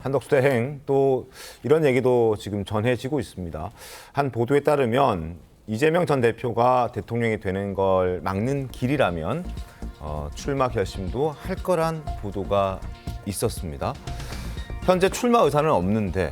한덕수 대행 또 이런 얘기도 지금 전해지고 있습니다. 한 보도에 따르면 이재명 전 대표가 대통령이 되는 걸 막는 길이라면 출마 결심도 할 거란 보도가 있었습니다. 현재 출마 의사는 없는데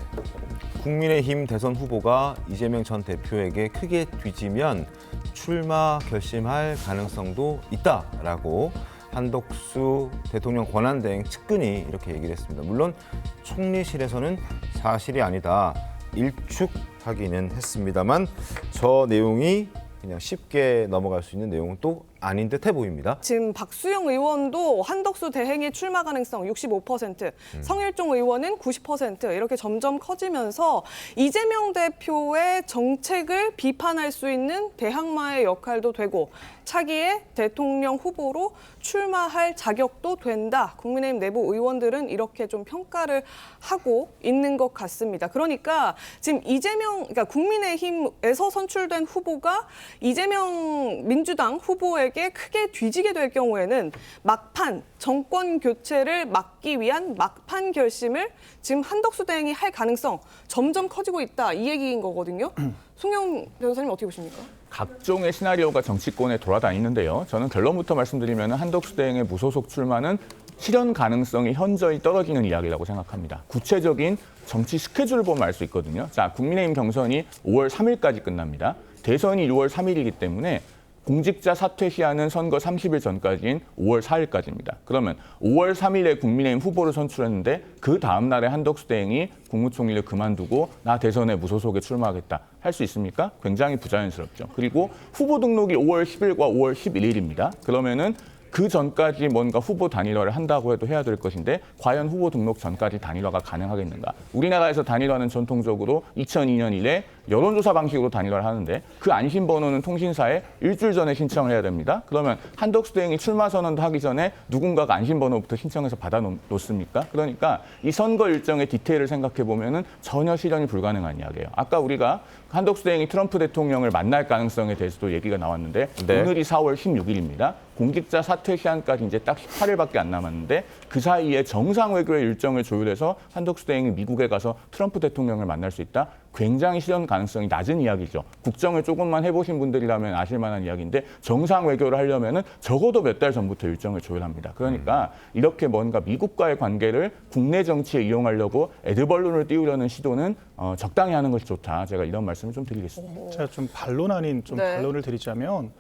국민의힘 대선 후보가 이재명 전 대표에게 크게 뒤지면 출마 결심할 가능성도 있다라고 한덕수 대통령 권한대행 측근이 이렇게 얘기를 했습니다. 물론 총리실에서는 사실이 아니다 일축하기는 했습니다만 저 내용이 그냥 쉽게 넘어갈 수 있는 내용은 또 아닌 듯해 보입니다. 지금 박수영 의원도 한덕수 대행의 출마 가능성 65%, 성일종 의원은 90% 이렇게 점점 커지면서 이재명 대표의 정책을 비판할 수 있는 대항마의 역할도 되고 차기의 대통령 후보로 출마할 자격도 된다. 국민의힘 내부 의원들은 이렇게 좀 평가를 하고 있는 것 같습니다. 그러니까 지금 그러니까 국민의힘에서 선출된 후보가 이재명 민주당 후보에게 크게 뒤지게 될 경우에는 막판 정권 교체를 막기 위한 막판 결심을 지금 한덕수 대행이 할 가능성 점점 커지고 있다. 이 얘기인 거거든요. 송영 변호사님 어떻게 보십니까? 각종의 시나리오가 정치권에 돌아다니는데요. 저는 결론부터 말씀드리면 한덕수 대행의 무소속 출마는 실현 가능성이 현저히 떨어지는 이야기라고 생각합니다. 구체적인 정치 스케줄을 보면 알 수 있거든요. 자, 국민의힘 경선이 5월 3일까지 끝납니다. 대선이 6월 3일이기 때문에 공직자 사퇴 시한은 선거 30일 전까지인 5월 4일까지입니다. 그러면 5월 3일에 국민의힘 후보를 선출했는데 그 다음 날에 한덕수 대행이 국무총리를 그만두고 나 대선에 무소속에 출마하겠다 할 수 있습니까? 굉장히 부자연스럽죠. 그리고 후보 등록이 5월 10일과 5월 11일입니다. 그러면은 그 전까지 뭔가 후보 단일화를 한다고 해도 해야 될 것인데 과연 후보 등록 전까지 단일화가 가능하겠는가? 우리나라에서 단일화는 전통적으로 2002년 이래 여론조사 방식으로 단일화를 하는데 그 안심번호는 통신사에 일주일 전에 신청을 해야 됩니다. 그러면 한덕수 대행이 출마 선언도 하기 전에 누군가가 안심번호부터 신청해서 받아놓습니까? 그러니까 이 선거 일정의 디테일을 생각해 보면은 전혀 실현이 불가능한 이야기예요. 아까 우리가 한덕수 대행이 트럼프 대통령을 만날 가능성에 대해서도 얘기가 나왔는데 네. 오늘이 4월 16일입니다. 공직자 사퇴 시한까지 이제 딱 18일밖에 안 남았는데 그 사이에 정상 외교의 일정을 조율해서 한덕수 대행이 미국에 가서 트럼프 대통령을 만날 수 있다? 굉장히 실현 가능성이 낮은 이야기죠. 국정을 조금만 해보신 분들이라면 아실 만한 이야기인데 정상 외교를 하려면은 적어도 몇 달 전부터 일정을 조율합니다. 그러니까 이렇게 뭔가 미국과의 관계를 국내 정치에 이용하려고 에드벌룬을 띄우려는 시도는 적당히 하는 것이 좋다. 제가 이런 말씀을 좀 드리겠습니다. 제가 좀 반론 아닌 반론을 드리자면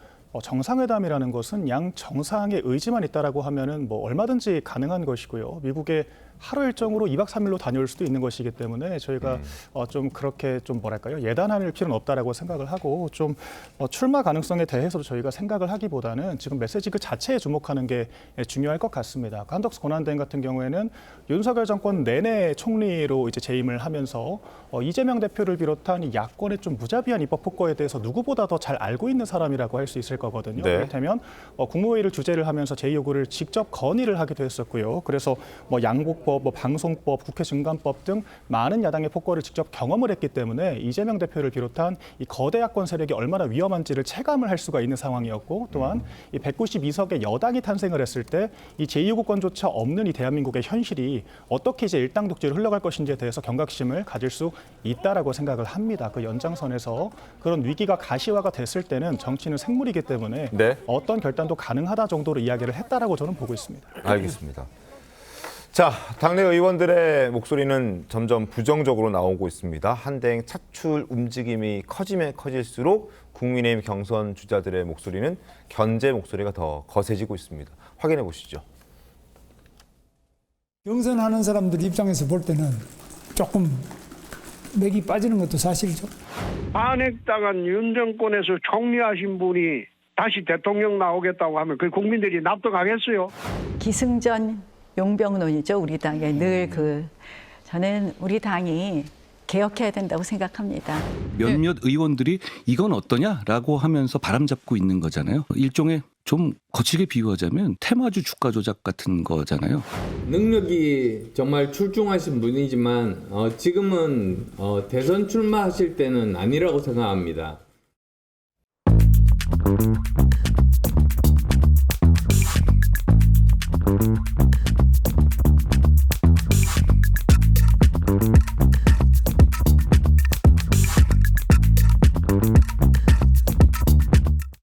정상회담이라는 것은 양 정상의 의지만 있다라고 하면은 뭐 얼마든지 가능한 것이고요. 미국의 하루 일정으로 2박 3일로 다녀올 수도 있는 것이기 때문에 저희가 좀 그렇게 좀 뭐랄까요? 예단할 필요는 없다라고 생각을 하고 좀 출마 가능성에 대해서도 저희가 생각을 하기보다는 지금 메시지 그 자체에 주목하는 게 중요할 것 같습니다. 한덕수 권한대행 같은 경우에는 윤석열 정권 내내 총리로 이제 재임을 하면서 이재명 대표를 비롯한 이 야권의 좀 무자비한 입법 폭거에 대해서 누구보다 더 잘 알고 있는 사람이라고 할 수 있을 거거든요. 네. 이를테면 국무회의를 주재를 하면서 제2요구를 직접 건의를 하기도 했었고요. 그래서 뭐 양곡법, 뭐 방송법, 국회 증감법 등 많은 야당의 폭거를 직접 경험을 했기 때문에 이재명 대표를 비롯한 이 거대 야권 세력이 얼마나 위험한지를 체감을 할 수가 있는 상황이었고 또한 이 192석의 여당이 탄생을 했을 때 이 제2요구권조차 없는 이 대한민국의 현실이 어떻게 이제 일당 독재로 흘러갈 것인지에 대해서 경각심을 가질 수 있다라고 생각을 합니다. 그 연장선에서 그런 위기가 가시화가 됐을 때는 정치는 생물이기 때문에 네. 어떤 결단도 가능하다 정도로 이야기를 했다라고 저는 보고 있습니다. 알겠습니다. 자, 당내 의원들의 목소리는 점점 부정적으로 나오고 있습니다. 한대행 차출 움직임이 커지면 커질수록 국민의힘 경선 주자들의 목소리는 견제 목소리가 더 거세지고 있습니다. 확인해 보시죠. 경선하는 사람들 입장에서 볼 때는 조금 맥이 빠지는 것도 사실이죠. 탄핵당한 윤 정권에서 총리하신 분이 다시 대통령 나오겠다고 하면 그 국민들이 납득하겠어요? 기승전 용병론이죠. 우리 당에 늘 저는 우리 당이 개혁해야 된다고 생각합니다. 몇몇 의원들이 이건 어떠냐라고 하면서 바람잡고 있는 거잖아요. 일종의 좀 거칠게 비유하자면 테마주 주가 조작 같은 거잖아요. 능력이 정말 출중하신 분이지만 지금은 대선 출마하실 때는 아니라고 생각합니다. 감사합니다.